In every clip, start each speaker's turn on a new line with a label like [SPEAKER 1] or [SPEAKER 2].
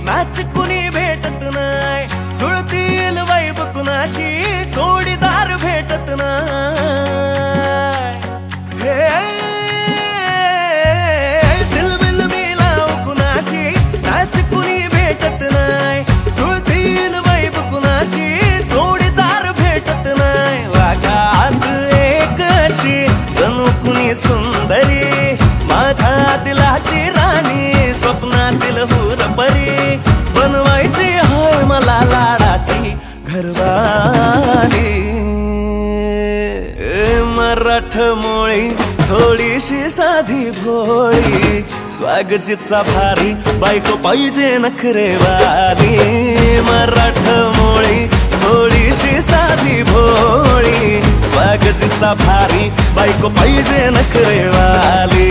[SPEAKER 1] Match कुणी भेटत नाही, जुळतील वाईब कुणाशी जोडीदार भेटत नाही। दिल बिल मिलाव कुणाशी मॅच कुणी भेटत नाही, जुळतील वाईब कुणाशी जोडीदार भेटत नाही। वागात एक अशी जणू कुणी सुंदरी, माझ्या दिलाची राणी, स्वप्नातील हुरपरी, बनवायची होय मला लाडाची घरवाली। मराठमोळी थोडीशी साधी भोळी, स्वागतीचा भारी बायको पाहिजे नखरेवाली। मराठमोळी थोडीशी साधी भोळी, स्वागतीचा भारी बायको पाहिजे नखरेवाली।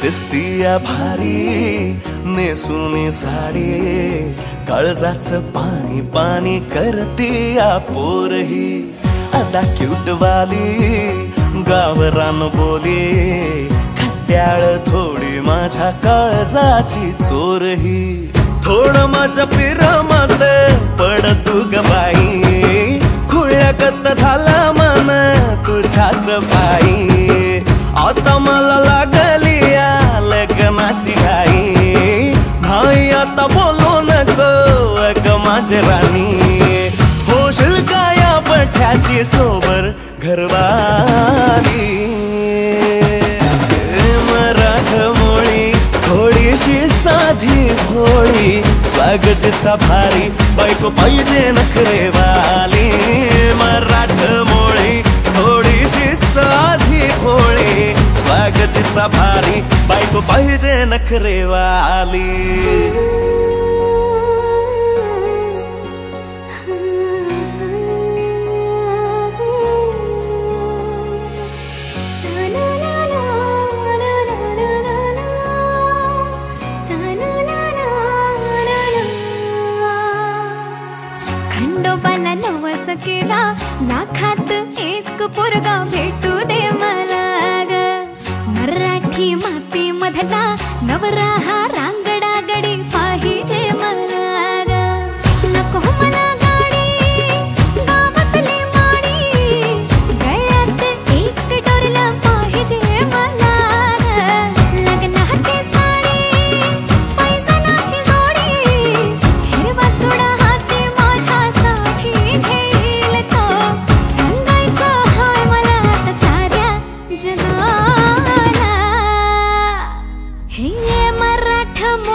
[SPEAKER 1] दिसतीया भारी नेसुनी साडी, काळजाच पाणी पाणी करतीया पोरही, आता क्यूट वाली गावरान बोली, खट्याळ थोडी माझ्या काळजाची चोरही। थोडं माझ्या पिरमत पड तू ग बाई, खुळ्यागत झाला मन तुझ्याच पायी, आता मला लागली या लग्नाची घाई, भाई आता बोलू नको अग माझी राणी, होशील का या पठ्याची सोबर घरवाली। मराठमोळी थोडीशी साधी भोळी, स्वागतीचा भारी बायको पाहिजे नखरेवाली। मराठमोळी थोडीशी साधी भोळी, स्वागतीचा भारी बायको पाहिजे नखरेवाली।
[SPEAKER 2] खंडोबाला नवस केला, लाखात एक पोरगा भेटू दे मला ग, मराठी माती मधला नवरा हा रांगडा गडी पाहिजे मला ग। नको मला गाडी गावातली माडी, गळ्यात एक डोरला पाहिजे मला ग। लग्नाची साडी पैजनाची जोडी, हिरवा चुडा हाती माझ्यासाठी घेईल तो, सांगायचं हाय मला आता साऱ्या जगाला। हे मराठमोळी